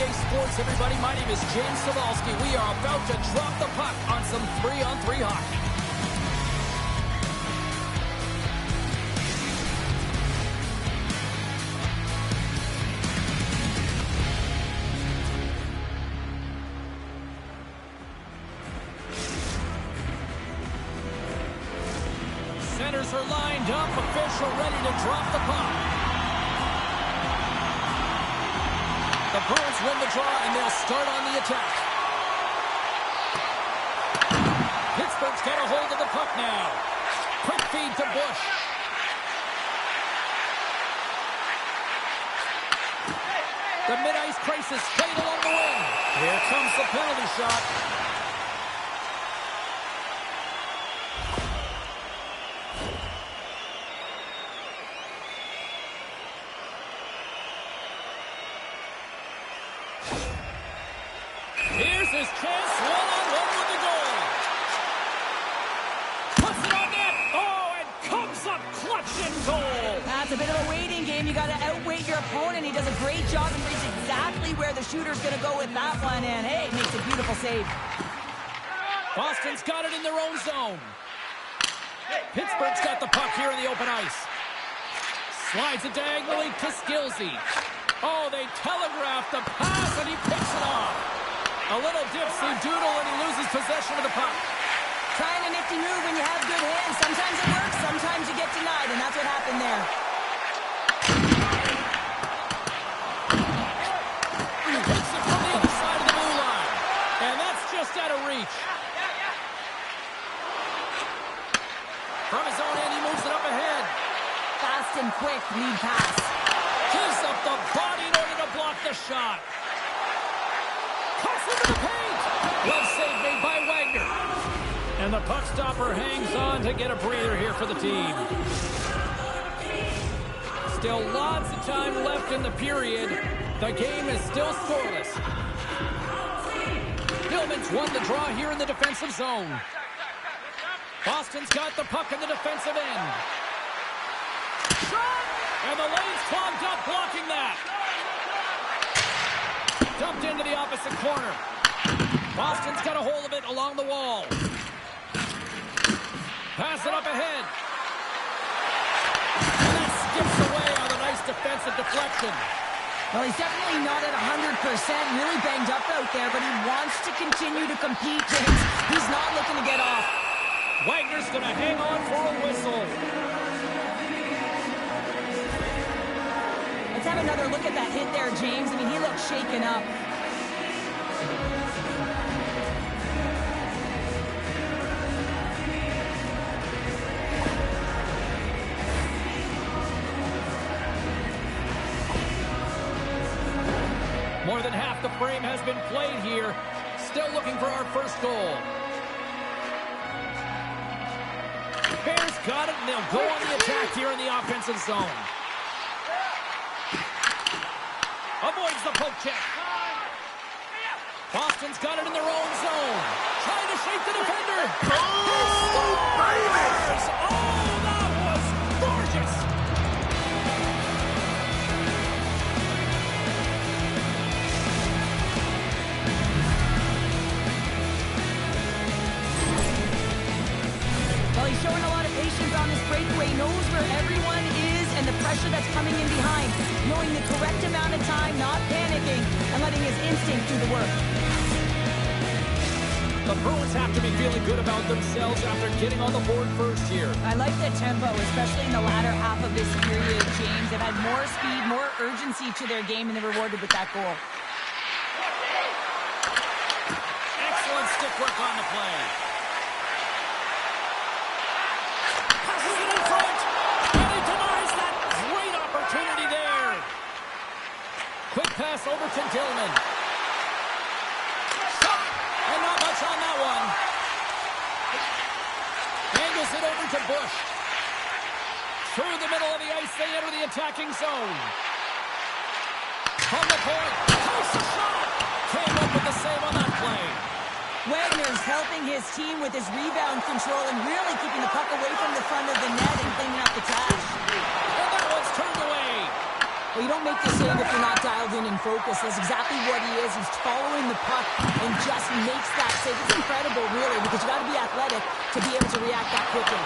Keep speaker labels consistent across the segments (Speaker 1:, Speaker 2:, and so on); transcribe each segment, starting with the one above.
Speaker 1: EA Sports, everybody. My name is James Cebulski. We are about to drop the puck on some 3-on-3 hockey. Centers are lined up. Official ready to drop the puck. The Broons win the draw, and they'll start on the attack. Pittsburgh's got a hold of the puck now. Quick feed to Bush. The mid-ice crisis played along the wing. Here comes the penalty shot. Here's his chance, one-on-one with the goal. Puts it on net. Oh, and comes up clutch in goal.
Speaker 2: That's a bit of a waiting game. You got to outweight your opponent. He does a great job and reads exactly where the shooter's going to go with that one. And, hey, makes a beautiful save.
Speaker 1: Boston's got it in their own zone. Pittsburgh's got the puck here in the open ice. Slides it diagonally to Skilsey. Oh, they telegraphed the pass, and he picks it off. A little dipsy doodle, and he loses possession of the puck.
Speaker 2: Trying a nifty move when you have good hands. Sometimes it works, sometimes you get denied, and that's what happened there.
Speaker 1: He takes it from the other side of the blue line. And that's just out of reach. From his own end, he moves it up ahead.
Speaker 2: Fast and quick lead pass.
Speaker 1: Gives up the body in order to block the shot. Cuts into the paint. Well save made by Wagner. And the puck stopper hangs on to get a breather here for the team. Still lots of time left in the period. The game is still scoreless. Hillman's won the draw here in the defensive zone. Boston's got the puck in the defensive end. Shot! And the lane's clogged up, blocking that. Dumped into the opposite corner. Boston's got a hold of it along the wall. Pass it up ahead. And that skips away on a nice defensive deflection.
Speaker 2: Well, he's definitely not at 100%, really banged up out there, but he wants to continue to compete, James. He's not looking to get off.
Speaker 1: Wagner's going to hang on for a whistle.
Speaker 2: Let's have another look at that hit there, James. I mean, he looks shaken up.
Speaker 1: More than half the frame has been played here. Still looking for our first goal. Bears got it, and they'll go on the attack here in the offensive zone. Avoids the poke check. Boston's got it in their own zone. Trying to shake the defender. Oh, baby! Oh, that was gorgeous!
Speaker 2: Well, he's showing a lot of patience on this breakaway. He knows where everyone is and the pressure that's coming in behind. Knowing the correct amount of time, not panicking, and letting his instinct do the work.
Speaker 1: The Bruins have to be feeling good about themselves after getting on the board first here.
Speaker 2: I like the tempo, especially in the latter half of this period, James. They've had more speed, more urgency to their game, and they're rewarded with that goal.
Speaker 1: Excellent stick work on the play. Passes it in front, and he denies that great opportunity there. Quick pass over to Dillman. Shot, and not much on that one. Angles it over to Bush. Through the middle of the ice, they enter the attacking zone. From the point, post a shot. Came up with the save on that play.
Speaker 2: Wagner's helping his team with his rebound control and really keeping the puck away from the front of the net and cleaning up the trash.
Speaker 1: And that one's turned away.
Speaker 2: Well, you don't can't make the save if you're not dialed in and focused. That's exactly what he is. He's following the puck and just makes that save. It's incredible, really, because you got to be athletic to be able to react that quickly.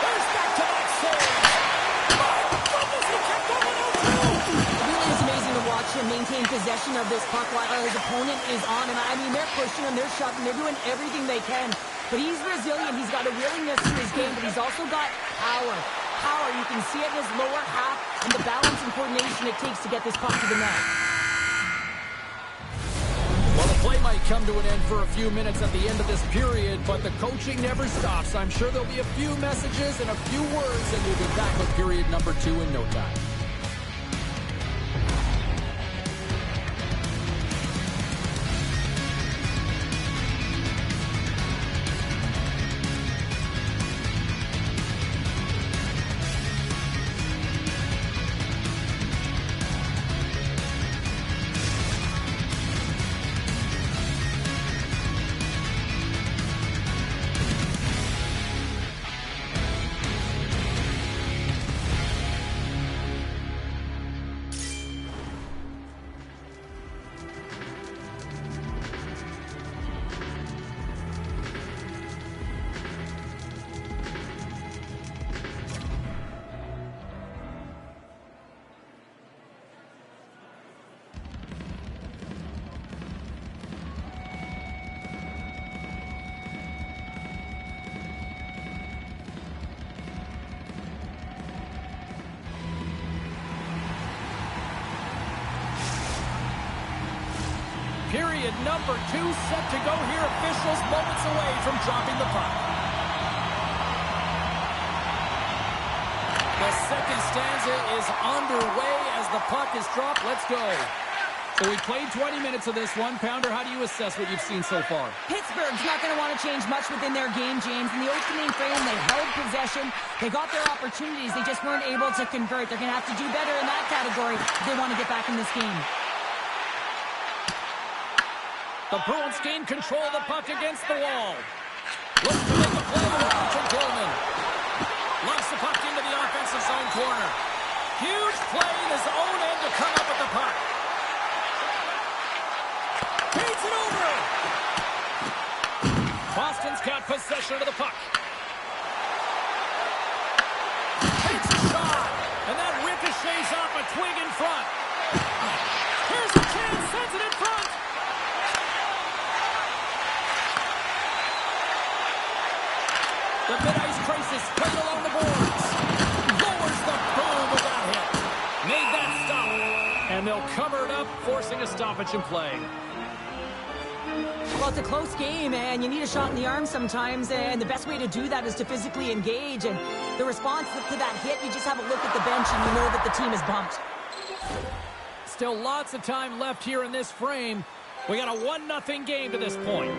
Speaker 1: There's back-to-back saves. My goodness, he kept going out too.
Speaker 2: It really is amazing to watch him maintain possession of this puck while his opponent is on him. I mean, they're pushing him, they're shoving, they're doing everything they can. But he's resilient. He's got a willingness to his game, but he's also got power. Power, you can see it in his lower half and the balance and coordination it takes to get this puck to the net.
Speaker 1: Well, the play might come to an end for a few minutes at the end of this period, but the coaching never stops. I'm sure there'll be a few messages and a few words, and we'll be back with period number 2 in no time. Period number 2 set to go here. Officials moments away from dropping the puck. The second stanza is underway as the puck is dropped. Let's go. So we played 20 minutes of this one. Pounder, how do you assess what you've seen so far?
Speaker 2: Pittsburgh's not going to want to change much within their game, James. In the opening frame, they held possession. They got their opportunities. They just weren't able to convert. They're going to have to do better in that category if they want to get back in this game.
Speaker 1: The Bruins gain control of the puck against the wall. Looks to make a play over to Gilman. Lofts the puck into the offensive zone corner. Huge play in his own end to come up with the puck. Feeds it over. Boston's got possession of the puck. Takes a shot. And that ricochets off a twig in front. Here's a chance. Sends it in front. The mid-ice crisis right along the boards. Lowers the boom with that hit. Made that stop. And they'll cover it up, forcing a stoppage in play.
Speaker 2: Well, it's a close game, and you need a shot in the arm sometimes, and the best way to do that is to physically engage. And the response to that hit, you just have a look at the bench, and you know that the team is bumped.
Speaker 1: Still lots of time left here in this frame. We got a 1-0 game to this point.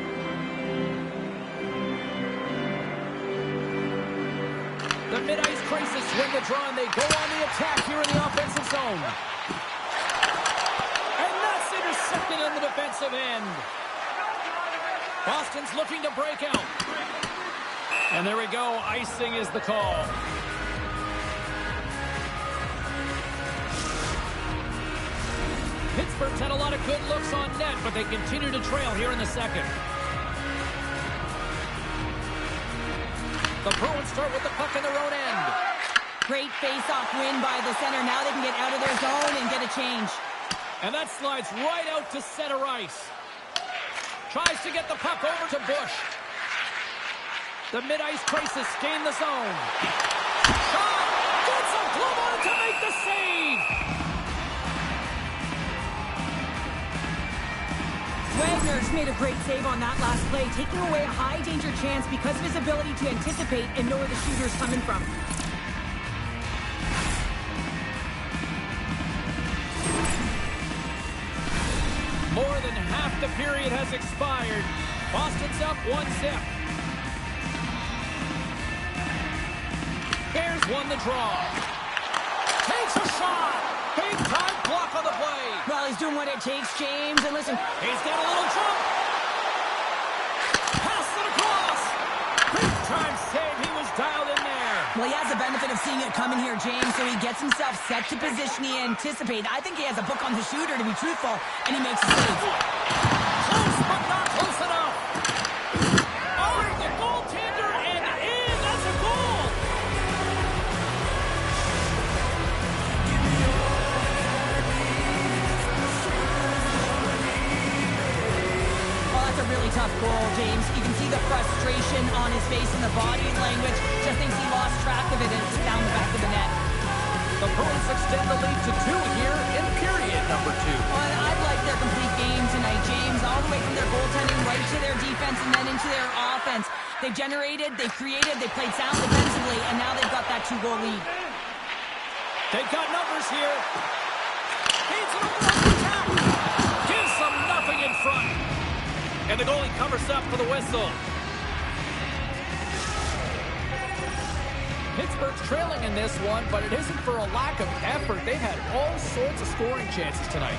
Speaker 1: The mid-ice crisis win the draw, and they go on the attack here in the offensive zone. And that's intercepted in the defensive end. Boston's looking to break out. And there we go. Icing is the call. Pittsburgh's had a lot of good looks on net, but they continue to trail here in the second. The Bruins start with the puck in their own end.
Speaker 2: Great face-off win by the center. Now they can get out of their zone and get a change.
Speaker 1: And that slides right out to center ice. Tries to get the puck over to Bush. The mid-ice crisis gain the zone. Shot! Gets a glove on it to make the save!
Speaker 2: Wagner's made a great save on that last play, taking away a high-danger chance because of his ability to anticipate and know where the shooter's coming from.
Speaker 1: More than half the period has expired. Boston's up 1-0. Bears won the draw. Takes a shot. Big-time block on the play.
Speaker 2: Well, he's doing what it takes, James. And listen,
Speaker 1: He's got a little jump. Pass it across. Big-time save. He was dialed in there.
Speaker 2: Well, he has the benefit of seeing it coming here, James, so he gets himself set to position he anticipated. I think he has a book on the shooter, to be truthful, and he makes a save.
Speaker 1: Close, but not close enough. Oh, the goaltender, and in. That's a goal.
Speaker 2: Oh, that's a really tough goal, James. You can see the frustration on his face and the body language. Just thinks he lost track of it, and it's down the back of the net.
Speaker 1: The Broons extend the lead to 2 here in period number 2.
Speaker 2: Well, I've liked their complete game tonight, James, all the way from their goaltending right to their defense and then into their offense. They've generated, they've created, they played sound defensively, and now they've got that 2-goal lead.
Speaker 1: They've got numbers here. Needs an open attack. Gives them nothing in front. And the goalie covers up for the whistle. Pittsburgh's trailing in this one, but it isn't for a lack of effort. They've had all sorts of scoring chances tonight.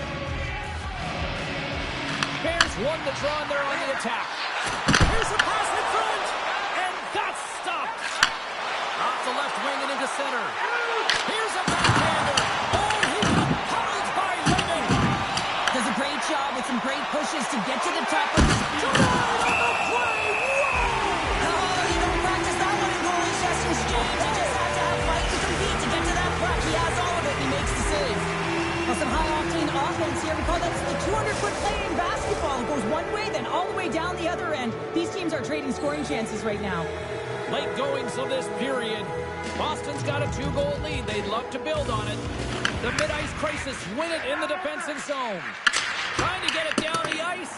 Speaker 1: Bears won the draw, and they're on the attack. Here's a pass in front, and that's stopped. Off the left wing and into center. Here's a backhander. Oh, he got puddled by Living.
Speaker 2: Does a great job with some great pushes to get to the top of this.
Speaker 1: Drive on the play.
Speaker 2: Oh, you don't practice that one in goalie sessions, James. You just have to have fight to compete to get to that puck. He has all of it, and he makes the save. Well, some high-octane offense here. We call that the 200-foot play in basketball. It goes one way, then all the way down the other end. These teams are trading scoring chances right now.
Speaker 1: Late goings of this period. Boston's got a 2-goal lead. They'd love to build on it. The mid-ice crisis win it in the defensive zone. Trying to get it down the ice.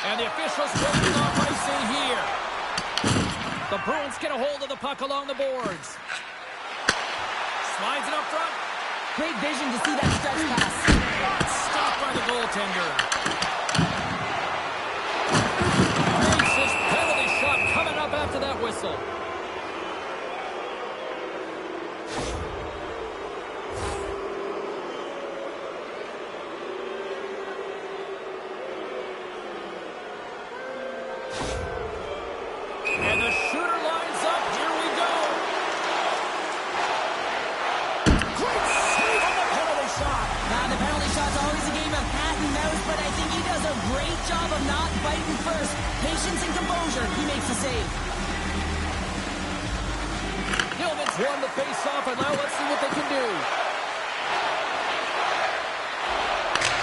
Speaker 1: And the officials taking off icing here. The Bruins get a hold of the puck along the boards. Slides it up front.
Speaker 2: Great vision to see that stretch pass.
Speaker 1: Stopped by the goaltender. Racist penalty shot coming up after that whistle. And the shooter lines up. Here we go. Great save on the penalty shot.
Speaker 2: Now, the penalty shot's always a game of cat and mouse, but I think he does a great job of not biting first. Patience and composure. He makes the save.
Speaker 1: Gilman's won the face-off, and now let's see what they can do.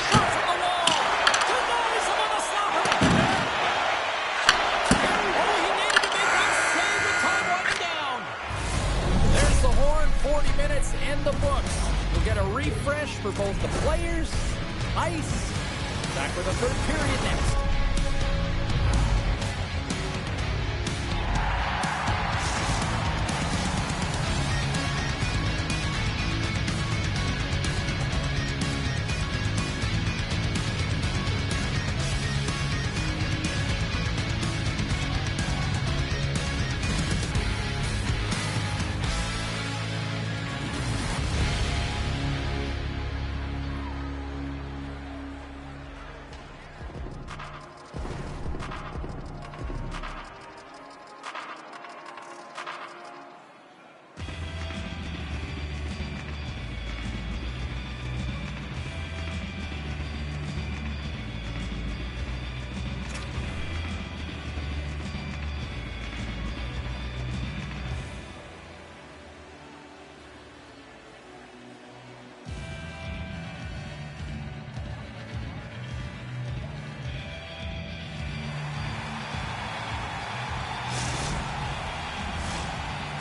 Speaker 1: Shot from the wall. Denies him on the slap. Oh, he needed to make that save with time winding down. There's the horn. 40 minutes in the books. We'll get a refresh for both the players, ice. Back for the third period next.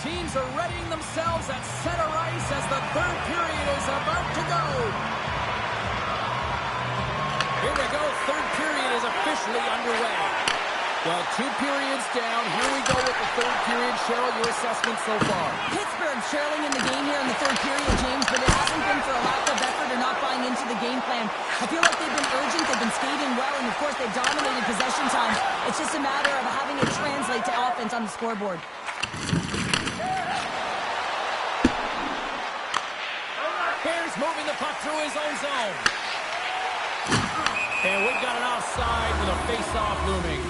Speaker 1: Teams are readying themselves at center ice as the third period is about to go. Here we go. Third period is officially underway. Well, 2 periods down. Here we go with the third period. Cheryl, your assessment so far?
Speaker 2: Pittsburgh's trailing in the game here in the third period, James, but it hasn't been for a lack of effort or not buying into the game plan. I feel like they've been urgent, they've been skating well, and of course they've dominated possession time. It's just a matter of having it translate to offense on the scoreboard.
Speaker 1: Bears moving the puck through his own zone. And we've got an offside with a face-off looming.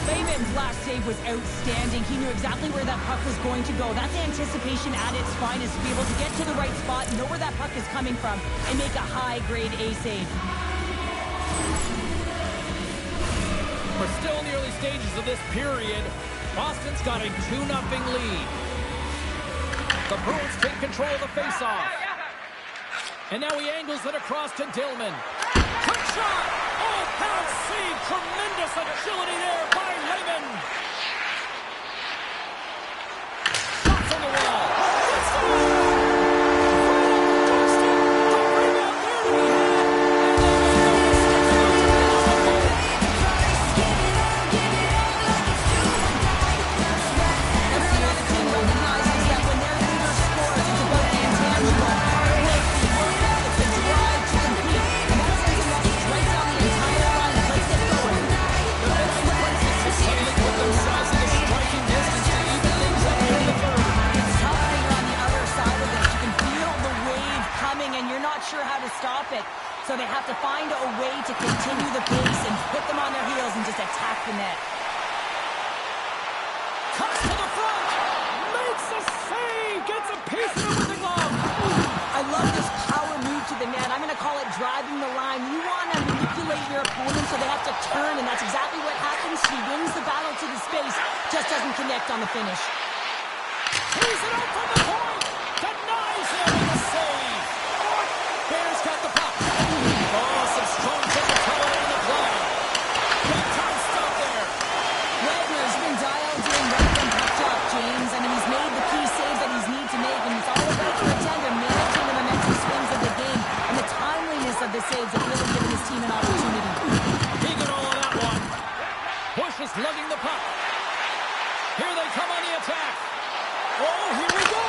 Speaker 2: Lehman's last save was outstanding. He knew exactly where that puck was going to go. That's anticipation at its finest, to be able to get to the right spot, know where that puck is coming from, and make a high-grade A save.
Speaker 1: We're still in the early stages of this period. Boston's got a 2-0 lead. The Bruins take control of the faceoff. And now he angles it across to Dillman. Quick shot! Oh, pound save! Tremendous agility there by Lehman. Shots on the wall. It's the wall! The rebound there to be had.
Speaker 2: Everyone on the team recognizes that when their leader scores, it's about the intangible. It's the drive to compete. And that's something that is right down the entire line. Let's get going.
Speaker 1: Suddenly put themselves in the striking distance to even things up here in the third.
Speaker 2: It's tough when you're on the other side of this. You can feel the wave coming, and you're not sure how to stop it. So they have to find a way to continue the pace and put them on their heels and just attack the net.
Speaker 1: Cuts to the front. Makes a save. Gets a piece of it with the glove.
Speaker 2: I love this power move to the net. I'm going to call it driving the line. You want to manipulate your opponent so they have to turn, and that's exactly what happens. He wins the battle to the space, just doesn't connect on the finish.
Speaker 1: He's it out from the point. Denies him with a save. Bears got the puck. Oh, some strong physicality in the play. Big time stop there.
Speaker 2: Wagner's been dialed in right from pucked up, James. I mean, he's made the key saves that he's need to make, and it's all about the goaltender managing the momentum swings of the game and the timeliness of the saves have really given his team an opportunity.
Speaker 1: He got all of that one. Bush is lugging the puck. Here they come on the attack. Oh, here we go.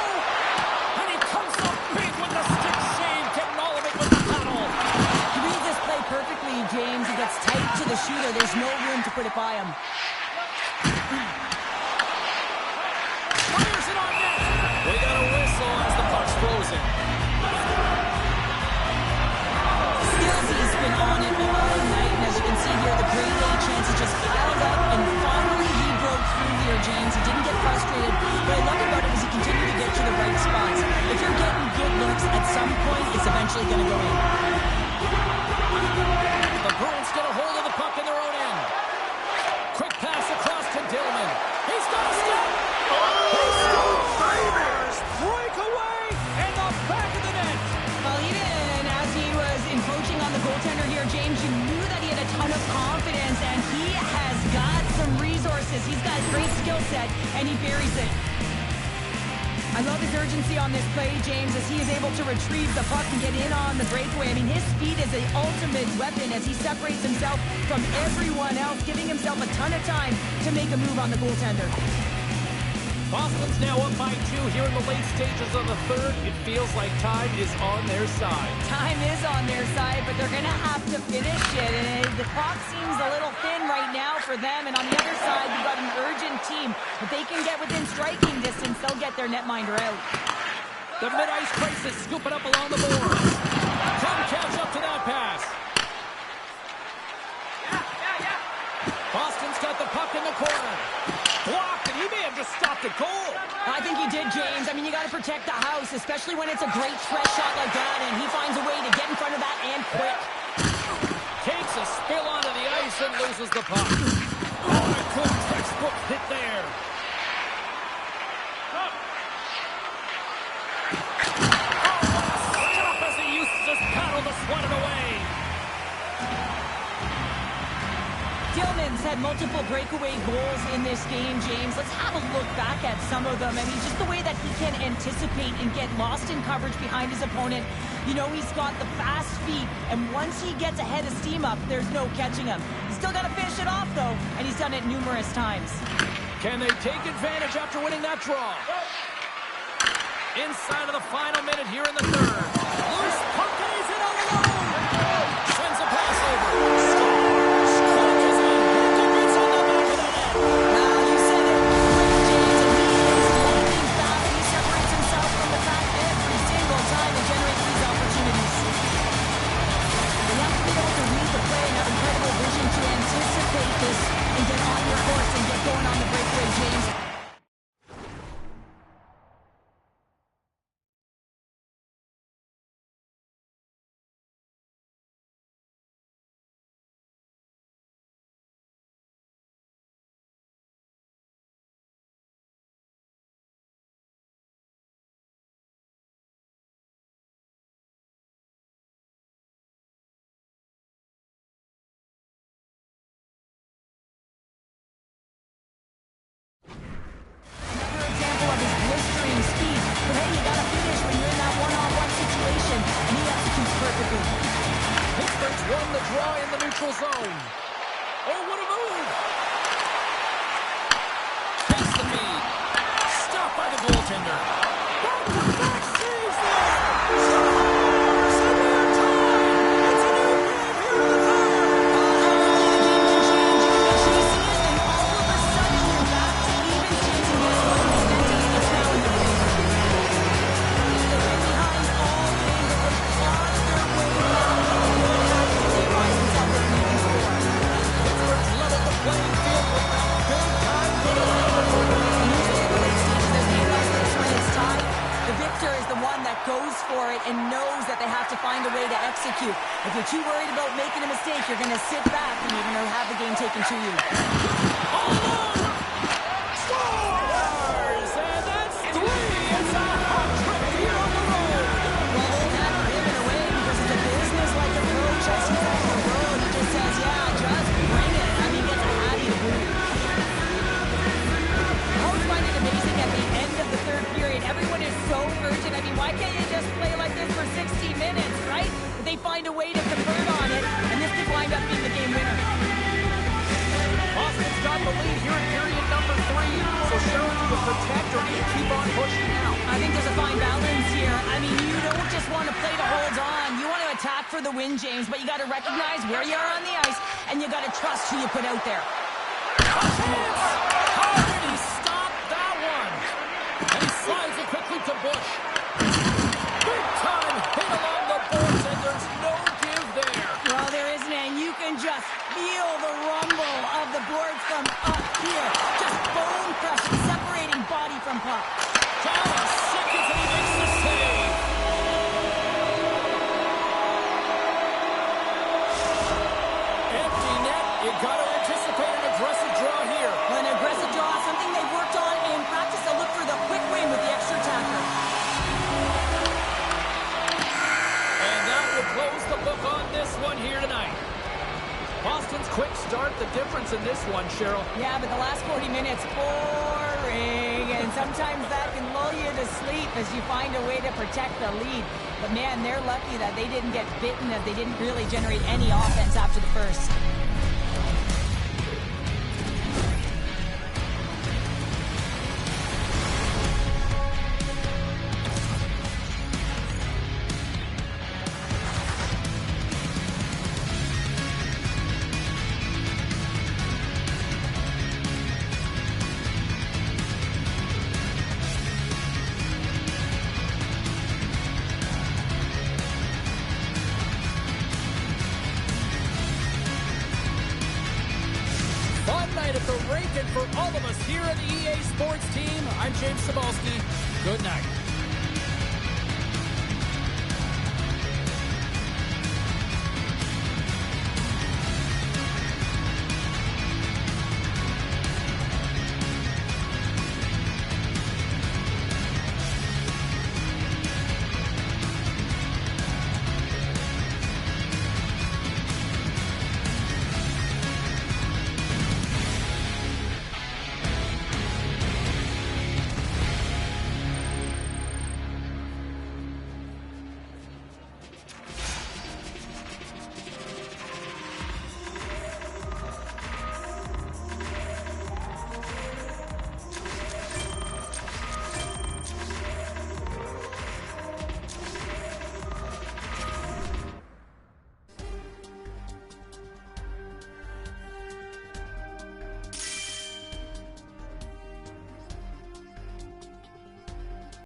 Speaker 1: And he comes up big with the stick save, getting all of it with the paddle.
Speaker 2: He reads this play perfectly, James. He gets tight to the shooter. There's no room to put it by him.
Speaker 1: Fires it on net. We got a whistle as the puck's frozen.
Speaker 2: Skillsy's been on it all night, and as you can see here, the grade A chances just piled up, and finally he broke through here, James. He didn't get frustrated. What I love about it is he continued to get to the right spots. If you're getting good looks, at some point, it's eventually going to go in.
Speaker 1: The Broons get a hold of the puck in their own end. Quick pass across to Dillman. He's got a step. He scores! Breakaway in the back of the net.
Speaker 2: Well, even as he was encroaching on the goaltender here, James, you knew that he had a ton of confidence, and he has got some resources. He's got a great skill set, and he buries it. I love his urgency on this play, James, as he is able to retrieve the puck and get in on the breakaway. I mean, his speed is the ultimate weapon as he separates himself from everyone else, giving himself a ton of time to make a move on the goaltender.
Speaker 1: Boston's now up by 2 here in the late stages of the third. It feels like time is on their side.
Speaker 2: Time is on their side, but they're going to have to finish it. And the clock seems a little thin right now for them. And on the other side, you've got an urgent team. If they can get within striking distance, they'll get their netminder out.
Speaker 1: The mid-ice crisis scooping up along the boards. Couldn't catch up to that pass. Boston's got the puck in the corner. Blocked, and he may have just stopped a goal.
Speaker 2: I think he did, James. I mean, you got to protect the house, especially when it's a great threat shot like that, and he finds a way to get in front of that and quick.
Speaker 1: Takes a spill onto the ice and loses the puck. Oh, a good textbook hit there. Oh, what a stop as he used his paddle to swat it away.
Speaker 2: Dillman's had multiple breakaway goals in this game, James. Let's have a look back at some of them. I mean, just the way that he can anticipate and get lost in coverage behind his opponent. You know, he's got the fast feet, and once he gets ahead of steam up, there's no catching him. He's still got to finish it off, though, and he's done it numerous times.
Speaker 1: Can they take advantage after winning that draw? Inside of the final minute here in the third. Loose puck, and he's in all alone. Sends a pass over.
Speaker 2: This and get on your course
Speaker 1: zone. Oh, what a move. Takes the feed. Stopped by the goaltender. Back-to-back saves there. Scores! And they're tied. It's a new game here in the third.
Speaker 2: The game can change. You can be chasing it, and all of a sudden you're back to even chasing this one. Momentum, it's now in your favor. They've been behind all game, but they clawed their way back. They have to realize themselves that they can score.
Speaker 1: Pittsburgh's leveled the playing field with that big-time goal.
Speaker 2: And usually in the late stages of game like this, when it's tied, the victor is the one that goes for it and knows that they have to find a way to execute. If you're too worried about making a mistake, you're going to sit back and you're going to have the game taken to you.
Speaker 1: All alone. Scores! And that's three. It's a hot trick here on the road.
Speaker 2: Well, old Tanner giving away because it's a business-like approach as he's on the road. He just says, yeah, just bring it. I mean, gets a hattie to boot. I always find it amazing at the end of the third period. Everyone is so urgent. I mean, why can't you just play like this for 60 minutes, right? But they find a way to convert on it, and this could wind up being the game winner.
Speaker 1: Boston's got the lead here in period number 3. So Cheryl, do you protect or do you keep on pushing now?
Speaker 2: I think there's a fine balance here. I mean, you don't just want to play to hold on. You want to attack for the win, James, but you got to recognize where you are on the ice, and you got to trust who you put out there.
Speaker 1: A chance! How did he stop that one? And he slides it quickly to Bush. Big time hit along the boards, and there's no give there.
Speaker 2: Well, there isn't, and you can just feel the rumble of the boards from up here. Just bone crushing, separating body from puck.
Speaker 1: Thomas seconds and he makes the save. Empty net. You got to anticipate an aggressive draw here.
Speaker 2: Well, an aggressive draw, something they've worked on in practice. They'll look for the quick win with the extra tacker.
Speaker 1: And that will close the book on this one here tonight. Boston's quick start, the difference in this one, Cheryl.
Speaker 2: Yeah, but the last 40 minutes, boring. And sometimes that can lull you to sleep as you find a way to protect the lead. But man, they're lucky that they didn't get bitten, that they didn't really generate any offense after the first.
Speaker 1: At the rink, and for all of us here at the EA Sports team, I'm James Cebulski. Good night.